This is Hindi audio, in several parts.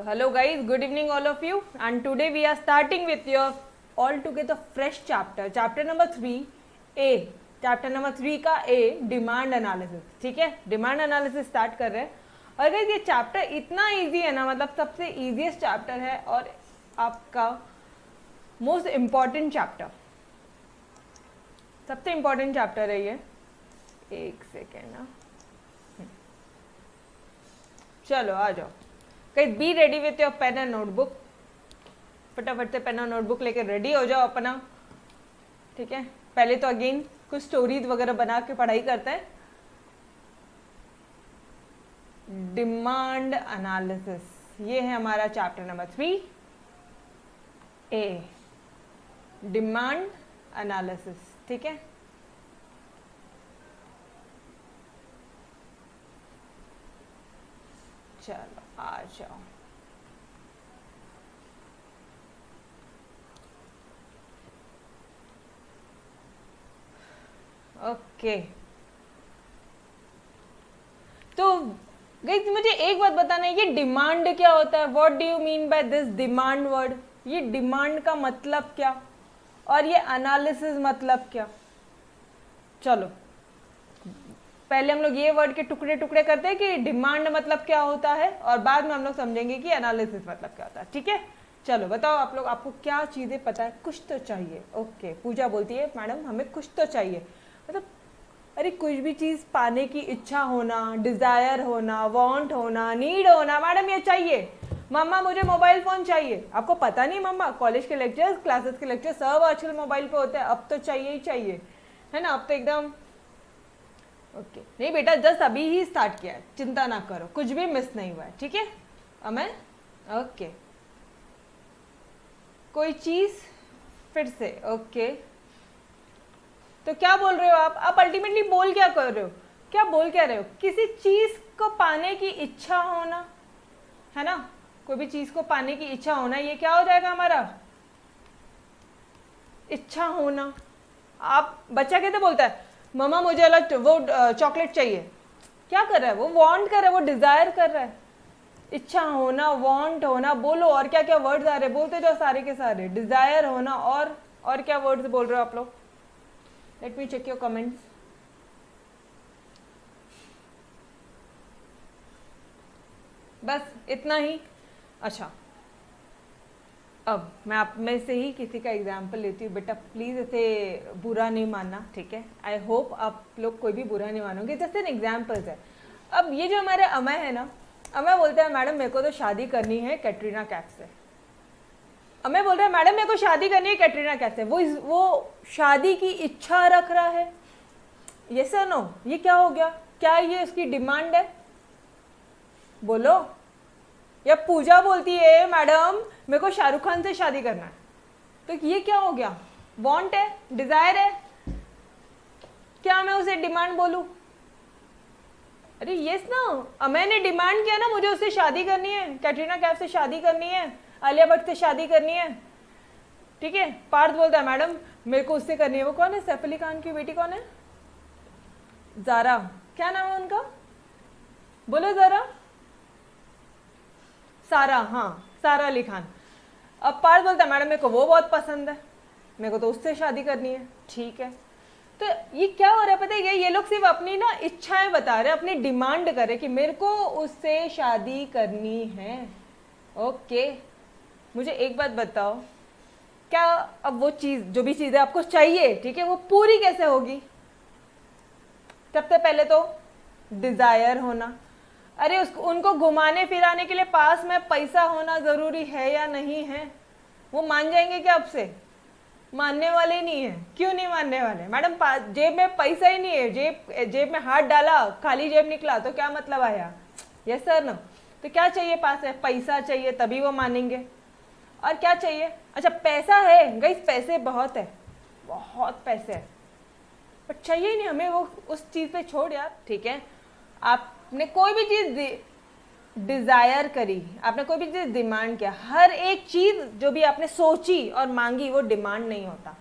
Hello guys, good evening all of you, and today we are starting with your all together fresh chapter number 3 A. Chapter number 3 का A डिमांड एनालिसिस. ठीक है, डिमांड एनालिसिस स्टार्ट कर रहे हैं. और गाइस ये चैप्टर इतना इजी है ना, मतलब सबसे इजीएस्ट चैप्टर है और आपका मोस्ट इम्पॉर्टेंट चैप्टर, सबसे इम्पॉर्टेंट चैप्टर है ये. एक सेकेंड ना, चलो आ जाओ guys, be ready with your pen and notebook. फटाफट से पेन और नोटबुक लेके रेडी हो जाओ अपना. ठीक है, पहले तो अगेन कुछ स्टोरीज वगैरह बना के पढ़ाई करते हैं. डिमांड एनालिसिस, ये है हमारा चैप्टर नंबर 3 ए, डिमांड एनालिसिस. ठीक है, चलो आ जाओ. ओके, तो गाइस मुझे एक बात बताना है, ये डिमांड क्या होता है? What do you mean by this demand word? ये डिमांड का मतलब क्या और ये एनालिसिस मतलब क्या? चलो पहले हम लोग ये वर्ड के टुकड़े टुकड़े करते हैं कि डिमांड मतलब क्या होता है, और बाद में हम लोग समझेंगे कि एनालिसिस मतलब क्या होता है. ठीक है, चलो बताओ आप लोग, आपको क्या चीज़ें पता है? कुछ तो चाहिए. ओके, पूजा बोलती है मैडम हमें कुछ तो चाहिए. मतलब अरे कुछ भी चीज़ पाने की इच्छा होना, डिज़ायर होना, वांट होना, नीड होना. मैडम ये चाहिए, मम्मा मुझे मोबाइल फ़ोन चाहिए. आपको पता नहीं मम्मा, कॉलेज के लेक्चर्स, क्लासेस के लेक्चर सब आजकल मोबाइल पे होते हैं. अब तो चाहिए ही चाहिए, है ना? अब तो एकदम ओके. नहीं बेटा, जस्ट अभी ही स्टार्ट किया है, चिंता ना करो, कुछ भी मिस नहीं हुआ है. ठीक है अमन? ओके, कोई चीज़ फिर से. ओके, तो क्या बोल रहे हो आप अल्टीमेटली बोल क्या कर रहे हो? क्या बोल क्या रहे हो? किसी चीज़ को पाने की इच्छा होना, है ना? कोई भी चीज़ को पाने की इच्छा होना, ये क्या हो जाएगा हमारा? इच्छा होना. आप बच्चा कैसे बोलता है मम्मा मुझे अलग वो चॉकलेट चाहिए? क्या कर रहा है वो? वांट कर रहा है, वो डिज़ायर कर रहा है. इच्छा होना, वांट होना. बोलो और क्या क्या वर्ड्स आ रहे हैं, बोलते जाओ सारे के सारे. डिज़ायर होना और क्या वर्ड्स बोल रहे हो आप लोग? Let me check your comments. बस इतना ही. अच्छा, अब मैं आप में से ही किसी का एग्जाम्पल लेती हूँ. बेटा प्लीज़ इसे बुरा नहीं मानना, ठीक है? आई होप आप लोग कोई भी बुरा नहीं मानोगे, जैसे एन एग्जाम्पल्स है. अब ये जो हमारे अमय है ना, अमय बोलता है मैडम मेरे को तो शादी करनी है कैटरीना कैफ से. अमय बोल रहा है मैडम मेरे को शादी करनी है कैटरीना कैफ से. वो शादी की इच्छा रख रहा है. यस और नो? ये क्या हो गया? क्या ये उसकी डिमांड है? बोलो. या पूजा बोलती है मैडम मेरे को शाहरुख खान से शादी करना है, तो ये क्या हो गया? वांट है, डिजायर है. क्या मैं उसे डिमांड बोलूं? अरे यस ना, अमय ने डिमांड किया ना, मुझे उससे शादी करनी है, कैटरीना कैफ से शादी करनी है, आलिया भट्ट से शादी करनी है. ठीक है, पार्थ बोलता है मैडम मेरे को उससे करनी है. वो कौन है? सैफ अली खान की बेटी कौन है? जारा. क्या नाम है उनका? बोलो जरा. सारा. हाँ, सारा अली खान. अब पार्थ बोलता है मैडम मेरे को वो बहुत पसंद है, मेरे को तो उससे शादी करनी है. ठीक है, तो ये क्या हो रहा है पता है? ये लोग सिर्फ अपनी ना इच्छाएं बता रहे हैं, अपनी डिमांड कर रहे हैं कि मेरे को उससे शादी करनी है. ओके, मुझे एक बात बताओ, क्या अब वो चीज़, जो भी चीज़ें आपको चाहिए, ठीक है, वो पूरी कैसे होगी? सबसे पहले तो डिज़ायर होना. अरे उनको घुमाने फिराने के लिए पास में पैसा होना ज़रूरी है या नहीं है? वो मान जाएंगे क्या आपसे? मानने वाले नहीं है. क्यों नहीं मानने वाले? मैडम जेब में पैसा ही नहीं है, जेब में हाथ डाला खाली जेब निकला तो क्या मतलब आया? यस सर ना? तो क्या चाहिए? पास है, पैसा चाहिए, तभी वो मानेंगे. और क्या चाहिए? अच्छा पैसा है गाइस, पैसे बहुत है, बहुत पैसे है, पर चाहिए ही नहीं हमें वो उस चीज़ पे. छोड़ यार. ठीक है, आपने कोई भी चीज़ डिज़ायर करी, आपने कोई भी चीज़ डिमांड किया, हर एक चीज़ जो भी आपने सोची और मांगी वो डिमांड नहीं होता.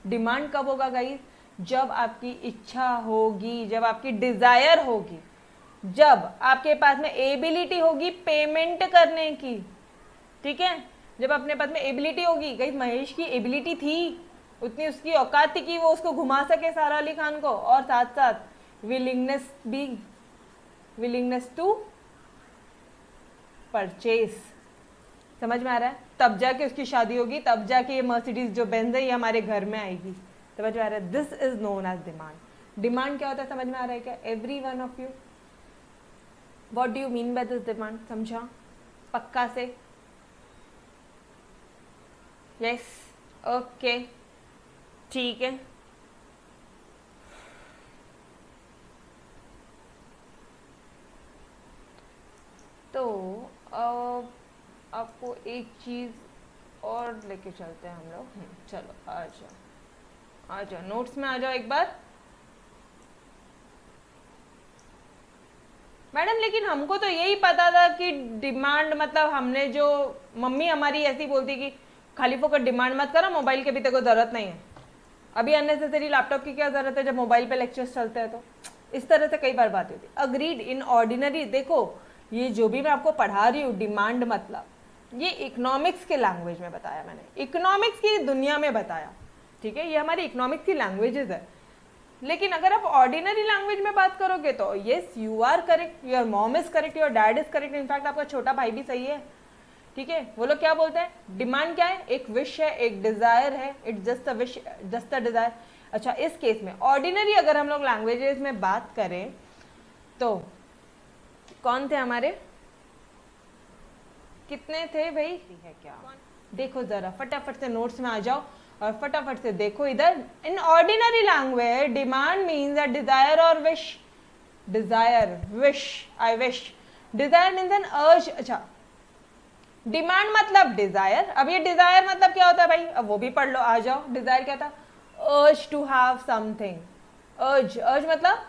डिमांड कब होगा गाइस? जब आपकी इच्छा होगी, जब आपकी डिज़ायर होगी, जब आपके पास में एबिलिटी होगी पेमेंट करने की. ठीक है। जब अपने पास में एबिलिटी होगी, कहीं महेश की एबिलिटी थी, उतनी उसकी औकात थी कि वो उसको घुमा सके सारा अली खान को, और साथ साथ विलिंगनेस भी, विलिंगनेस टू परचेज। समझ में आ रहा है? तब जाके उसकी शादी होगी, तब जाके ये मर्सिडीज जो बेंज है ये हमारे घर में आएगी। समझ में आ रहा है? This is known as demand. Demand क्या होता है समझ में आ रहा है क्या every one of you? What do you mean by this demand? समझा पक्का से? यस, ओके, ठीक है। तो आपको एक चीज और लेके चलते हैं हम लोग। चलो आ जाओ, आ जाओ, नोट्स में आ जाओ एक बार। मैडम लेकिन हमको तो यही पता था कि डिमांड मतलब, हमने जो मम्मी हमारी ऐसी बोलती कि खाली फोकट डिमांड मत करो, मोबाइल के भी तेरे को जरूरत नहीं है, अभी अननेसेसरी लैपटॉप की क्या जरूरत है जब मोबाइल पे लेक्चर्स चलते हैं। तो इस तरह से कई बार बात होती है। अग्रीड। इन ऑर्डिनरी देखो, ये जो भी मैं आपको पढ़ा रही हूँ डिमांड मतलब, ये इकोनॉमिक्स के लैंग्वेज में बताया मैंने, इकोनॉमिक्स की दुनिया में बताया, ठीक है। ये हमारी इकोनॉमिक्स की लैंग्वेजेस है। लेकिन अगर आप ऑर्डिनरी लैंग्वेज में बात करोगे तो yes you are correct, your mom is correct, your dad is correct, in fact आपका छोटा भाई भी सही है, ठीक है। वो लोग क्या बोलते हैं, डिमांड क्या है, एक विश है, एक डिजायर है, it's just a wish, just a desire. अच्छा, इस केस में ऑर्डिनरी अगर हम लोग लैंग्वेजेस में बात करें तो कौन थे हमारे, कितने थे भाई, है क्या? देखो जरा फटाफट से नोट्स में आ जाओ और फटाफट से देखो इधर। In ordinary language demand means a desire और wish. Desire, wish, I wish. Desire means an urge. अच्छा, डिमांड मतलब डिजायर। अब ये डिजायर मतलब क्या होता है भाई, अब वो भी पढ़ लो, आ जाओ। डिजायर क्या था, अर्ज टू हैव समथिंग। अर्ज, अर्ज मतलब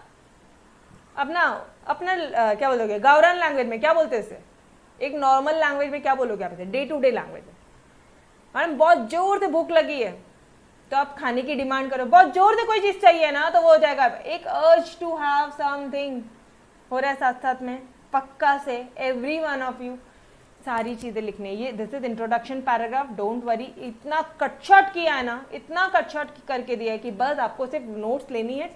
अपना अपना क्या बोलोगे, गावरान लैंग्वेज में क्या बोलते हैं इसे, एक नॉर्मल लैंग्वेज में क्या बोलोगे आप इसे, डे टू डे लैंग्वेज में। मैडम बहुत जोर से भूख लगी है तो आप खाने की डिमांड करो, बहुत जोर से कोई चीज चाहिए ना तो वो हो जाएगा एक अर्ज टू हैव समथिंग। हो रहा है साथ साथ में पक्का से एवरी वन ऑफ यू सारी चीजें लिखनी है। ये this is introduction paragraph, don't worry. इतना कट शॉर्ट किया है ना, इतना कट शॉर्ट करके दिया है कि बस आपको सिर्फ नोट्स लेनी है।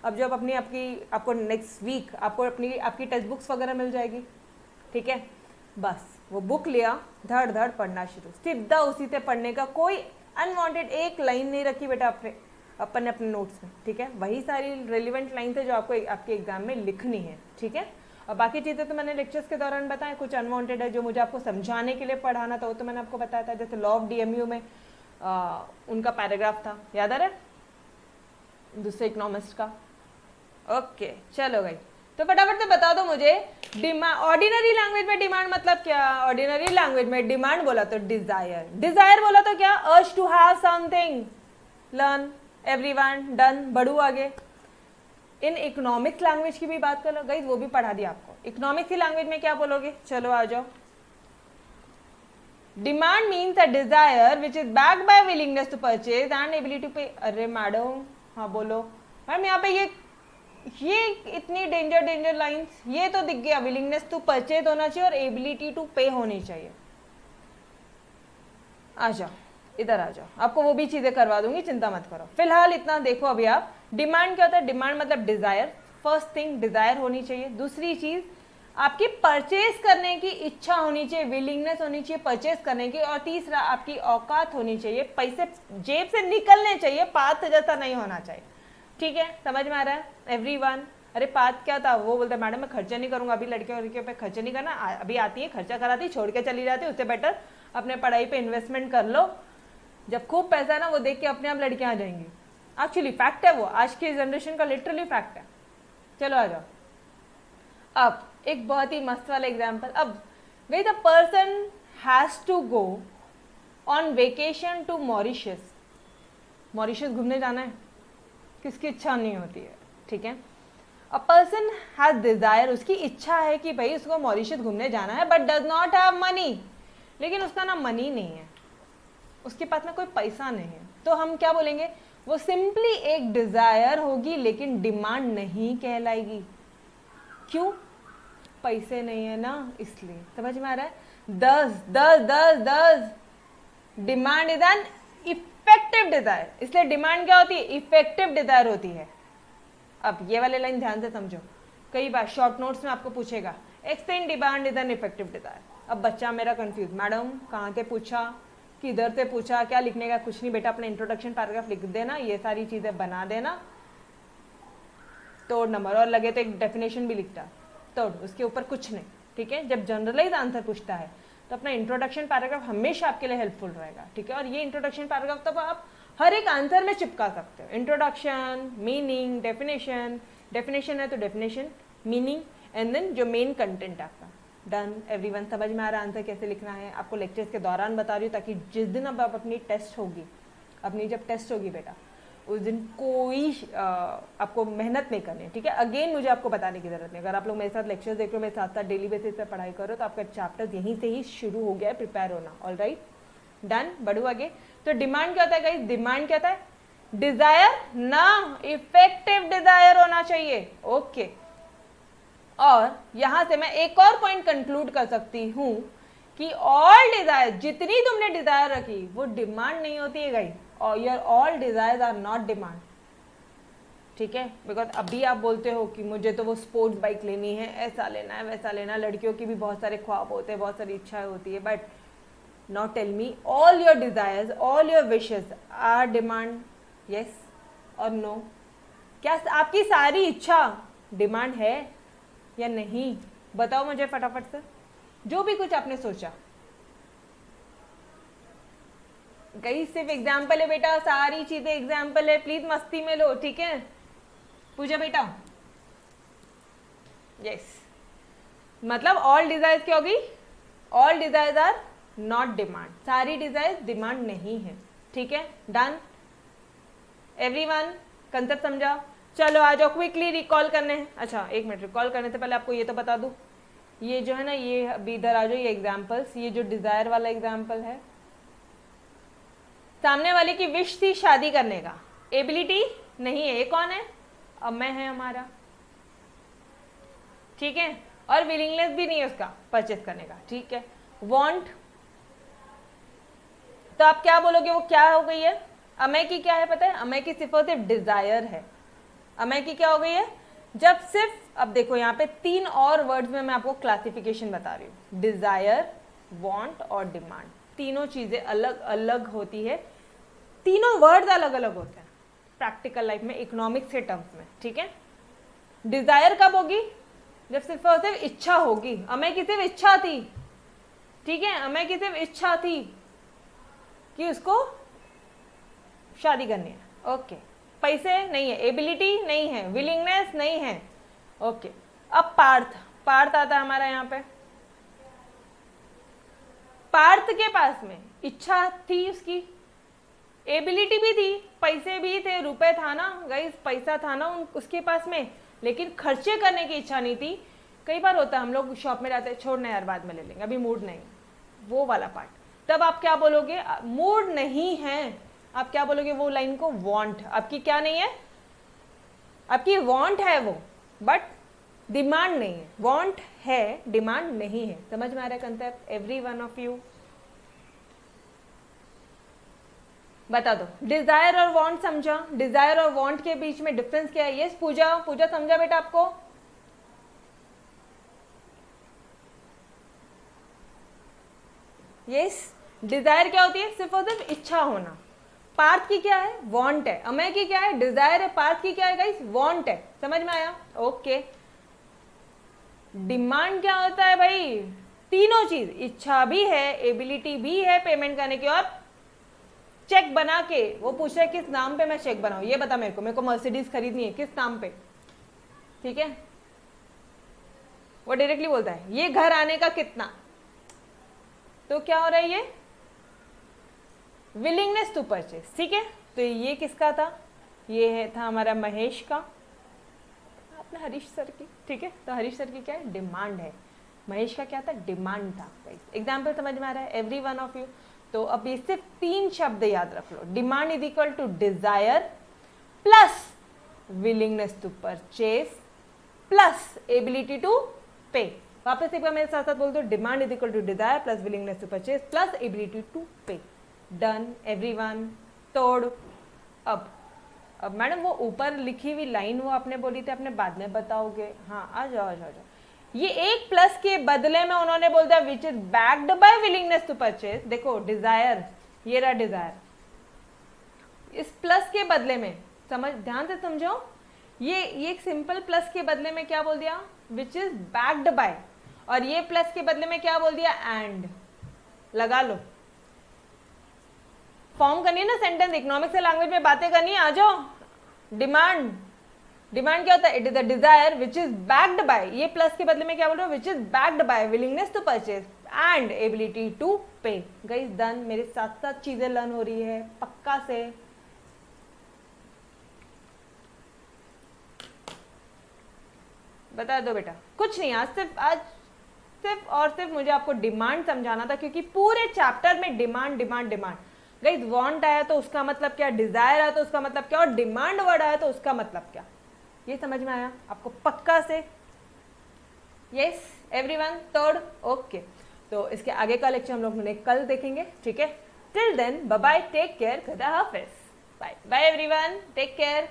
अब जब अपनी आपको नेक्स्ट वीक आपको आपकी टेक्स्ट बुक्स वगैरह मिल जाएगी, ठीक है, बस वो बुक लिया, धड़ धड़ पढ़ना शुरू, सीधा उसी से पढ़ने का, कोई अनवांटेड एक लाइन नहीं रखी बेटा अपन ने अपने नोट्स में, ठीक है। वही सारी रेलिवेंट लाइन है जो आपको आपके एग्जाम में लिखनी है, ठीक है। और बाकी चीज़ें तो मैंने लेक्चर्स के दौरान बताया, कुछ अनवांटेड है जो मुझे आपको समझाने के लिए पढ़ाना था वो तो मैंने आपको बताया था। जैसे लॉ ऑफ डीएमयू में उनका पैराग्राफ था, याद आ रहा है, दूसरे इकोनॉमिस्ट का। ओके चलो भाई, तो फटाफट से बता दो मुझे, ऑर्डिनरी लैंग्वेज में डिमांड मतलब क्या? ऑर्डिनरी लैंग्वेज में डिमांड बोला तो डिजायर, डिजायर बोला तो क्या, urge to have something. Learn everyone, done, बढ़ू आगे। इन इकोनॉमिक्स लैंग्वेज की भी बात कर लो गाइस, वो भी पढ़ा दिया आपको। इकोनॉमिक्स की लैंग्वेज में क्या बोलोगे, चलो आ जाओ। Demand means a desire which is backed by willingness to purchase and ability to pay. अरे मैडम, हाँ बोलो मैडम, यहाँ पे ये इतनी डेंजर लाइंस, ये तो दिख गया, विलिंगनेस टू परचेज होना चाहिए और एबिलिटी टू पे होनी चाहिए। आ जाओ इधर, आ जाओ, आपको वो भी चीजें करवा दूंगी, चिंता मत करो। फिलहाल इतना देखो अभी आप, डिमांड क्या होता है, डिमांड मतलब डिजायर। फर्स्ट थिंग डिजायर होनी चाहिए। दूसरी चीज आपकी परचेज करने की इच्छा होनी चाहिए, विलिंगनेस होनी चाहिए परचेज करने की। और तीसरा आपकी औकात होनी चाहिए, पैसे जेब से निकलने चाहिए, पाथ जैसा नहीं होना चाहिए, ठीक है। समझ में आ रहा है एवरीवन? अरे पाथ क्या था, वो बोलता है मैडम मैं खर्चा नहीं करूंगा, अभी लड़कियों पे खर्चा नहीं करना, अभी आती है खर्चा कराती छोड़ के चली जाती है, उससे बेटर अपने पढ़ाई पे इन्वेस्टमेंट कर लो, जब खूब पैसा है ना वो देख के अपने आप लड़कियां आ जाएंगी। एक्चुअली फैक्ट है वो, आज की जनरेशन का लिटरली फैक्ट है। चलो आ जाओ। अब एक बहुत ही मस्त वाला एग्जाम्पल। अब way the person has to go on vacation to Mauritius. Mauritius घूमने जाना है, किसकी इच्छा नहीं होती है, ठीक है। अ पर्सन हैज डिजायर, उसकी इच्छा है कि भाई उसको मॉरिशस घूमने जाना है, but does not have money, लेकिन उसका ना मनी नहीं है, उसके पास में कोई पैसा नहीं है, तो हम क्या बोलेंगे, वो सिंपली एक डिजायर होगी लेकिन डिमांड नहीं कहलाएगी। क्यों? पैसे नहीं है ना, इसलिए। समझ में आ रहा है? Thus demand is an effective desire, इसलिए डिमांड क्या होती है, इफेक्टिव डिजायर होती है। अब ये वाले लाइन ध्यान से समझो, कई बार शॉर्ट नोट्स में आपको पूछेगा explain demand is an effective desire. अब बच्चा मेरा कंफ्यूज, मैडम कहाँ से पूछा, किधर से पूछा, क्या लिखने का, कुछ नहीं बेटा, अपना इंट्रोडक्शन पैराग्राफ लिख देना, ये सारी चीजें बना देना, तोड़ नंबर, और लगे तो एक डेफिनेशन भी लिखता, तोड़, उसके ऊपर कुछ नहीं, ठीक है। जब जनरलाइज आंसर पूछता है तो अपना इंट्रोडक्शन पैराग्राफ हमेशा आपके लिए हेल्पफुल रहेगा, ठीक है। और ये इंट्रोडक्शन पैराग्राफ तब आप हर एक आंसर में चिपका सकते हो, इंट्रोडक्शन, मीनिंग, डेफिनेशन, डेफिनेशन है तो डेफिनेशन, मीनिंग, एंड देन जो मेन कंटेंट आपका। डन, एवरीवन समझ में आ रहा है आंसर कैसे लिखना है। आपको लेक्चर्स के दौरान बता रही हूँ ताकि जिस दिन अब आप अपनी टेस्ट होगी, अपनी जब टेस्ट होगी बेटा, उस दिन कोई आपको मेहनत नहीं करनी है, ठीक है। अगेन मुझे आपको बताने की जरूरत नहीं, अगर आप लोग मेरे साथ लेक्चर्स देख रहे हो, मेरे साथ साथ डेली बेसिस पे पढ़ाई करो, तो आपका चैप्टर यहीं से ही शुरू हो गया है प्रिपेयर होना। ऑल राइट, डन, बढ़ू आगे। तो डिमांड क्या होता है गाइस, डिमांड क्या होता है, डिजायर ना, इफेक्टिव डिजायर होना चाहिए, ओके। और यहां से मैं एक और पॉइंट कंक्लूड कर सकती हूं कि ऑल डिजायर, जितनी तुमने डिजायर रखी वो डिमांड नहीं होती है गाइस, और your all desires are not demand, ठीक है। बिकॉज अभी आप बोलते हो कि मुझे तो वो स्पोर्ट्स बाइक लेनी है, ऐसा लेना है, वैसा लेना है, लड़कियों की भी बहुत सारे ख्वाब होते हैं, बहुत सारी इच्छाएं होती है, but now tell me all your desires, all your wishes are demand, yes और नो? क्या आपकी सारी इच्छा डिमांड है या नहीं? बताओ मुझे फटाफट से, जो भी कुछ आपने सोचा। गई सिर्फ एग्जाम्पल है बेटा, सारी चीजें एग्जाम्पल है, प्लीज मस्ती में लो, ठीक है। पूजा बेटा, यस, मतलब ऑल डिजायर्स क्या होगी, all desires are not demand, सारी डिजायर्स डिमांड नहीं है, ठीक है। डन, एवरीवन कंसेप्ट समझा? चलो आ जाओ क्विकली रिकॉल करने। अच्छा एक मिनट, रिकॉल करने से पहले आपको ये तो बता दूं, ये जो है ना, ये अभी इधर आ जाओ, ये एग्जाम्पल्स, ये जो डिजायर वाला एग्जाम्पल है, सामने वाले की विश थी शादी करने का, एबिलिटी नहीं है, ये कौन है, अमय है हमारा, ठीक है, और विलिंगनेस भी नहीं है उसका परचेस करने का, ठीक है। वांट, तो आप क्या बोलोगे, वो क्या हो गई है, अमय की क्या है पता है, अमय की सिर्फ और सिर्फ डिजायर है। अमय की क्या हो गई है, जब सिर्फ, अब देखो यहाँ पे तीन और वर्ड्स में मैं आपको क्लासिफिकेशन बता रही हूँ, डिजायर, वांट और डिमांड, तीनों चीजें अलग अलग होती है, तीनों वर्ड्स अलग अलग होते हैं प्रैक्टिकल लाइफ में, इकोनॉमिक्स के टर्म्स में, ठीक है। डिजायर कब होगी, जब सिर्फ और सिर्फ इच्छा होगी। अमय की सिर्फ इच्छा थी, ठीक है, अमय की सिर्फ इच्छा थी कि उसको शादी करनी है, ओके। पैसे नहीं है, एबिलिटी नहीं है, विलिंगनेस नहीं है, ओके। अब पार्थ, पार्थ आता है हमारा यहाँ पे, पार्थ के पास में इच्छा थी उसकी, एबिलिटी भी थी, पैसे भी थे, रुपए था ना गाइस, पैसा था ना उसके पास में, लेकिन खर्चे करने की इच्छा नहीं थी। कई बार होता है हम लोग शॉप में जाते हैं, छोड़ना यार बाद में ले लेंगे, अभी मूड नहीं, वो वाला पार्ट। तब आप क्या बोलोगे, मूड नहीं है, आप क्या बोलोगे, वो लाइन को वांट, आपकी क्या नहीं है, आपकी वांट है वो, बट डिमांड नहीं है, वांट है डिमांड नहीं है। समझ में आ रहा है concept every one of you? बता दो, डिजायर और वांट समझा, डिजायर और वांट के बीच में डिफरेंस क्या है? यस पूजा, पूजा समझा बेटा आपको? यस, डिजायर क्या होती है, सिर्फ और सिर्फ इच्छा होना। पार्थ की क्या है, वांट है। अमय की क्या है, डिजायर है। पार्थ की क्या है गाइस, वांट है। समझ में आया? ओके। डिमांड क्या होता है भाई, तीनों चीज, इच्छा भी है, एबिलिटी भी है पेमेंट करने की, और चेक बना के वो पूछ रहा है किस नाम पे मैं चेक बनाऊं, ये बता मेरे को मर्सिडीज खरीदनी है, किस नाम पे, ठीक है। वो डायरेक्टली बोलता है ये घर आने का कितना, तो क्या हो रहा है, ये विलिंगनेस टू परचेस, ठीक है। तो ये किसका था, ये है था हमारा महेश का, अपने हरीश सर की, ठीक है। तो हरीश सर की क्या है, डिमांड है। महेश का क्या था, डिमांड था। एग्जाम्पल समझ में आ रहा है एवरी वन ऑफ यू? तो अब ये सिर्फ तीन शब्द याद रख लो, demand is equal to desire plus willingness to purchase plus ability to pay. वापस एक बार मेरे साथ साथ बोल दो, demand is equal to desire plus willingness to purchase plus ability to pay. Done everyone. तोड़। अब मैडम वो ऊपर लिखी हुई लाइन वो आपने बोली थी, आपने बाद में बताओगे। हाँ आ जाओ आ जाओ आ जाओ। ये एक प्लस के बदले में उन्होंने बोल दिया which is backed by willingness to purchase. देखो डिजायर, ये रहा डिजायर, इस प्लस के बदले में, समझ ध्यान से समझो, ये एक सिंपल प्लस के बदले में क्या बोल दिया, विच इज बैक्ड बाय, और ये प्लस के बदले में क्या बोल दिया, एंड। लगा लो, फॉर्म करनी है ना सेंटेंस, इकोनॉमिक्स से लैंग्वेज में बातें करनी है, आ जाओ। डिमांड, डिमांड क्या होता है, it is the desire which is backed by, ये प्लस के बदले में क्या बोल रहे हो, which is backed by willingness to purchase and ability to pay. Guys done, मेरे साथ साथ चीजें लर्न हो रही है पक्का से। बता दो बेटा, कुछ नहीं, आज सिर्फ और सिर्फ मुझे आपको डिमांड समझाना था, क्योंकि पूरे चैप्टर में demand demand demand. Guys want आया तो उसका मतलब क्या, डिजायर आया तो उसका मतलब क्या, और डिमांड वर्ड आया तो उसका मतलब क्या, ये समझ में आया आपको पक्का से? Yes everyone, third okay. तो इसके आगे का लेक्चर हम लोग कल देखेंगे, ठीक है? Till then bye bye, take care, खुदा हाफिज, bye bye everyone, take care.